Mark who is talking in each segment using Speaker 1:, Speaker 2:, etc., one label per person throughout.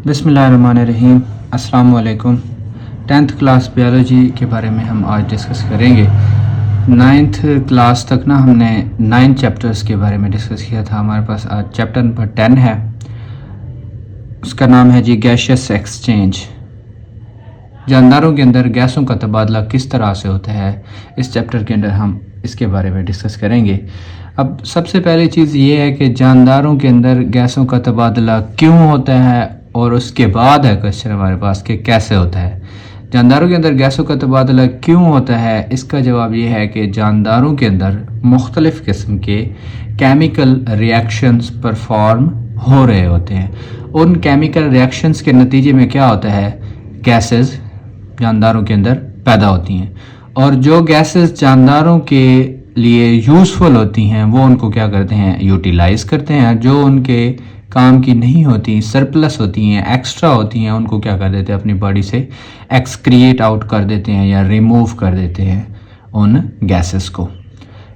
Speaker 1: बिस्मिल्लाहिर्रहमानिर्रहीम। अस्सलाम वालेकुम। 10th क्लास बायोलॉजी के बारे में हम आज डिस्कस करेंगे। 9th क्लास तक ना हमने 9 चैप्टर्स के बारे में डिस्कस किया था। हमारे पास आज चैप्टर नंबर 10 है, उसका नाम है जी गैशियस एक्सचेंज। जानदारों के अंदर गैसों का तबादला किस तरह से होता है, इस चैप्टर के अंदर हम इसके बारे में डिस्कस करेंगे। अब सबसे पहली चीज़ ये है कि जानदारों के अंदर गैसों का तबादला क्यों होता है, और उसके बाद है क्वेश्चन हमारे पास कि कैसे होता है। जानदारों के अंदर गैसों का तबादला क्यों होता है, इसका जवाब ये है कि जानदारों के अंदर मुख्तलिफ़ किस्म के केमिकल रिएक्शंस परफॉर्म हो रहे होते हैं। उन केमिकल रिएक्शंस के नतीजे में क्या होता है, गैसेस जानदारों के अंदर पैदा होती हैं, और जो गैसेस जानदारों के लिए यूज़फुल होती हैं वो उनको क्या करते हैं, यूटिलाइज करते हैं। जो उनके काम की नहीं होती, सरप्लस होती हैं, एक्स्ट्रा होती हैं, उनको क्या कर देते हैं, अपनी बॉडी से एक्सक्रिएट आउट कर देते हैं या रिमूव कर देते हैं उन गैसेस को।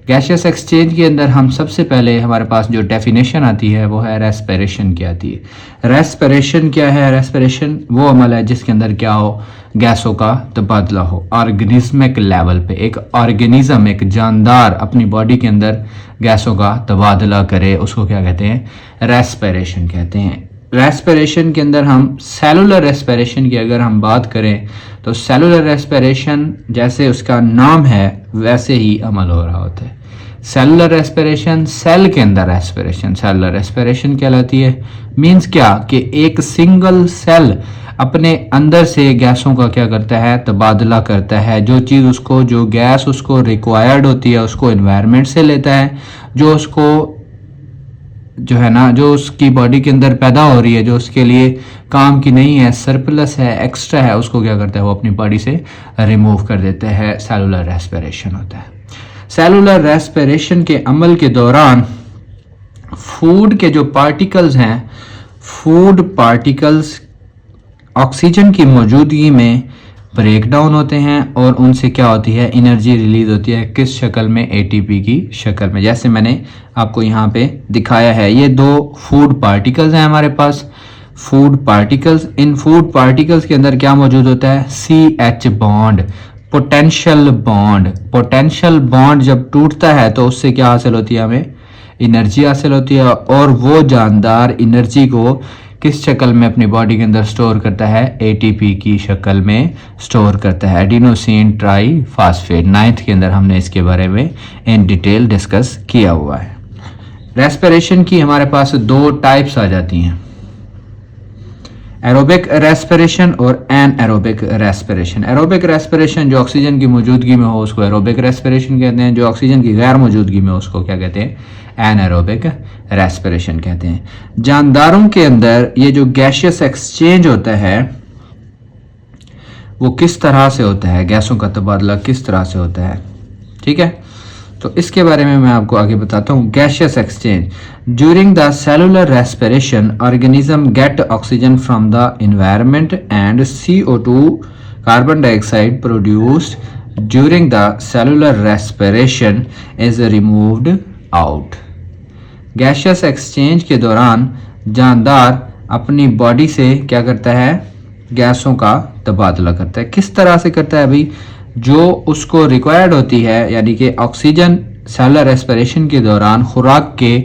Speaker 1: गैशियस एक्सचेंज के अंदर हम सबसे पहले हमारे पास जो डेफिनेशन आती है वो है रेस्पिरेशन की आती है। रेस्पिरेशन क्या है? रेस्पिरेशन वो अमल है जिसके अंदर क्या हो, गैसों का तबादला हो ऑर्गेनिज्मिक लेवल पे। एक ऑर्गेनिज्म, एक जानदार अपनी बॉडी के अंदर गैसों का तबादला करे, उसको क्या कहते हैं, रेस्पिरेशन कहते हैं। रेस्पिरेशन के अंदर हम सेलुलर रेस्पिरेशन की अगर हम बात करें तो सेलुलर रेस्पिरेशन जैसे उसका नाम है वैसे ही अमल हो रहा होता है। सेलुलर रेस्पिरेशन, सेल के अंदर रेस्पिरेशन सेलुलर रेस्पिरेशन कहलाती है। मीन्स क्या कि एक सिंगल सेल अपने अंदर से गैसों का क्या करता है, तबादला करता है। जो चीज़ उसको, जो गैस उसको रिक्वायर्ड होती है उसको एनवायरनमेंट से लेता है, जो उसको जो है ना, जो उसकी बॉडी के अंदर पैदा हो रही है, जो उसके लिए काम की नहीं है, सरप्लस है, एक्स्ट्रा है, उसको क्या करता है, वो अपनी बॉडी से रिमूव कर देता है। सेलुलर रेस्पिरेशन होता है। सेलुलर रेस्पिरेशन के अमल के दौरान फूड के जो पार्टिकल्स हैं, फूड पार्टिकल्स ऑक्सीजन की मौजूदगी में ब्रेक डाउन होते हैं और उनसे क्या होती है, एनर्जी रिलीज होती है। किस शक्ल में? एटीपी की शक्ल में। जैसे मैंने आपको यहाँ पे दिखाया है, ये दो फूड पार्टिकल्स हैं हमारे पास। फूड पार्टिकल्स, इन फूड पार्टिकल्स के अंदर क्या मौजूद होता है, CH bond, potential bond. Potential bond जब टूटता है तो उससे क्या हासिल होती है, हमें एनर्जी हासिल होती है, और वो जानदार एनर्जी को किस शक्ल में अपनी बॉडी के अंदर स्टोर करता है, एटीपी की शक्ल में स्टोर करता है, एडिनोसिन ट्राईफॉस्फेट। 9th के अंदर हमने इसके बारे में इन डिटेल डिस्कस किया हुआ है। रेस्पिरेशन की हमारे पास दो टाइप्स आ जाती हैं, एरोबिक रेस्पिरेशन और एनएरोबिक रेस्पिरेशन। एरोबिक रेस्पिरेशन जो ऑक्सीजन की मौजूदगी में हो उसको एरोबिक रेस्पिरेशन कहते हैं, जो ऑक्सीजन की गैर मौजूदगी में उसको क्या कहते हैं, एनएरोबिक रेस्पिरेशन कहते हैं। जानदारों के अंदर ये जो गैशियस एक्सचेंज होता है वो किस तरह से होता है, गैसों का तबादला किस तरह से होता है, ठीक है, तो इसके बारे में मैं आपको आगे बताता हूँ। Gaseous exchange, during the cellular respiration organism gate oxygen from the environment and CO2 carbon dioxide produced during the cellular respiration is removed out. Gaseous exchange के दौरान जानदार अपनी बॉडी से क्या करता है, गैसों का तबादला करता है। किस तरह से करता है भाई, जो उसको रिक्वायर्ड होती है, यानी कि ऑक्सीजन सेलुलर रेस्पिरेशन के दौरान खुराक के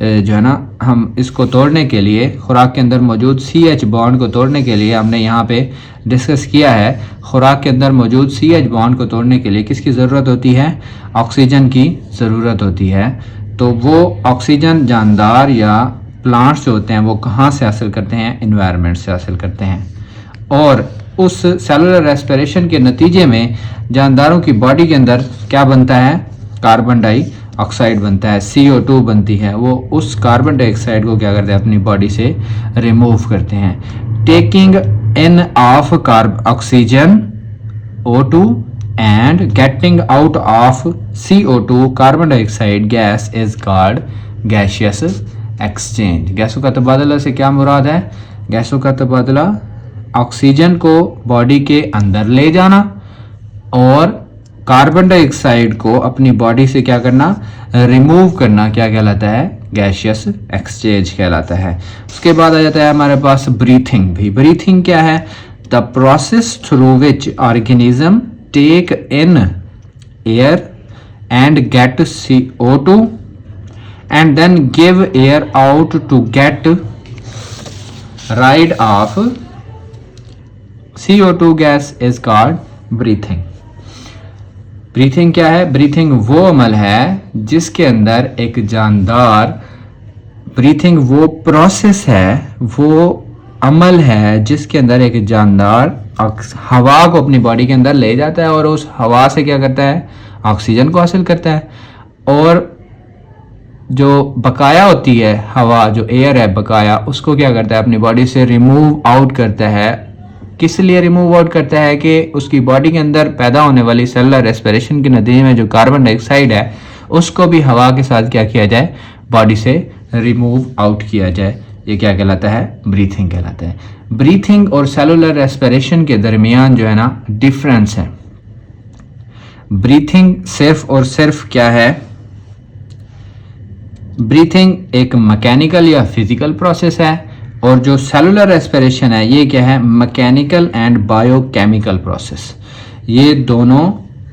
Speaker 1: जो है ना, हम इसको तोड़ने के लिए, खुराक के अंदर मौजूद CH बॉन्ड को तोड़ने के लिए, हमने यहाँ पे डिस्कस किया है, खुराक के अंदर मौजूद CH बॉन्ड को तोड़ने के लिए किसकी ज़रूरत होती है, ऑक्सीजन की ज़रूरत होती है। तो वो ऑक्सीजन जानदार या प्लांट्स जो होते हैं वो कहाँ से हासिल करते हैं, एनवायरनमेंट से हासिल करते हैं, और उस सेलुलर रेस्पिरेशन के नतीजे में जानदारों की बॉडी के अंदर क्या बनता है, कार्बन डाइऑक्साइड बनता है, CO2 बनती है। वो उस कार्बन डाइऑक्साइड को क्या करते हैं, अपनी बॉडी से रिमूव करते हैं। Taking in of oxygen O2 and getting out of CO2 carbon dioxide gas is called gaseous exchange. गैसों का तबादला से क्या मुराद है, गैसों का तबादला ऑक्सीजन को बॉडी के अंदर ले जाना और कार्बन डाइऑक्साइड को अपनी बॉडी से क्या करना, रिमूव करना, क्या कहलाता है, गैशियस एक्सचेंज कहलाता है। उसके बाद आ जाता है हमारे पास ब्रीथिंग भी। ब्रीथिंग क्या है? The process through which organism take in air and get CO2 and then give air out to get rid of CO2 gas is called breathing। Breathing क्या है? ब्रीथिंग वो अमल है जिसके अंदर एक जानदार, ब्रीथिंग वो प्रोसेस है, वो अमल है जिसके अंदर एक जानदार हवा को अपनी बॉडी के अंदर ले जाता है और उस हवा से क्या करता है? ऑक्सीजन को हासिल करता है, और जो बकाया होती है हवा, जो एयर है बकाया, उसको क्या करता है? अपनी बॉडी से रिमूव आउट करता है। किस लिए रिमूव आउट करता है? कि उसकी बॉडी के अंदर पैदा होने वाली सेलुलर रेस्पिरेशन के नतीजे में जो कार्बन डाइऑक्साइड है उसको भी हवा के साथ क्या किया जाए? बॉडी से रिमूव आउट किया जाए। ये क्या कहलाता है? ब्रीथिंग कहलाता है। ब्रीथिंग और सेलुलर रेस्पिरेशन के दरमियान जो है ना डिफरेंस है। ब्रीथिंग सिर्फ और सिर्फ क्या है? ब्रीथिंग एक मैकेनिकल या फिजिकल प्रोसेस है, और जो सेलुलर रेस्पिरेशन है ये क्या है? Mechanical and biochemical process. ये दोनों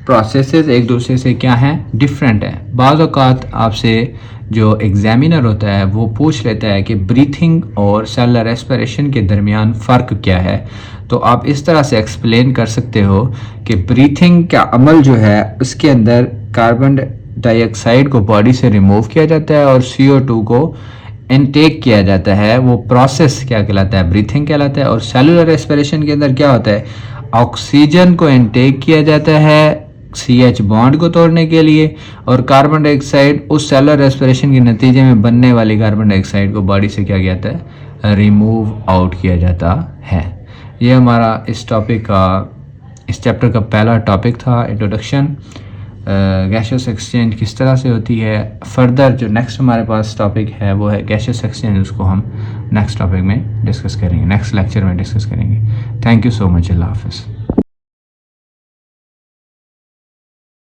Speaker 1: प्रोसेसेस एक दूसरे से क्या है? डिफरेंट है। बाज़ औक़ात आपसे जो एग्जामिनर होता है वो पूछ लेता है कि ब्रीथिंग और सेलुलर रेस्पिरेशन के दरमियान फ़र्क क्या है, तो आप इस तरह से एक्सप्लेन कर सकते हो कि ब्रीथिंग का अमल जो है उसके अंदर कार्बन डाइऑक्साइड को बॉडी से रिमूव किया जाता है और CO2 को इनटेक किया जाता है। वो प्रोसेस क्या कहलाता है? ब्रीथिंग कहलाता है। और सेलुलर रेस्पिरेशन के अंदर क्या होता है? ऑक्सीजन को इनटेक किया जाता है CH बॉन्ड को तोड़ने के लिए, और कार्बन डाइऑक्साइड उस सेलुलर रेस्पिरेशन के नतीजे में बनने वाली कार्बन डाइऑक्साइड को बॉडी से क्या किया जाता है? रिमूव आउट किया जाता है। ये हमारा इस टॉपिक का, इस चैप्टर का पहला टॉपिक था, इंट्रोडक्शन। गैशियस एक्सचेंज किस तरह से होती है। फर्दर जो नेक्स्ट हमारे पास टॉपिक है वो है गैशियस एक्सचेंज, उसको हम नेक्स्ट टॉपिक में डिस्कस करेंगे, नेक्स्ट लेक्चर में डिस्कस करेंगे। Thank you so much. अल्लाह हाफ़िज़।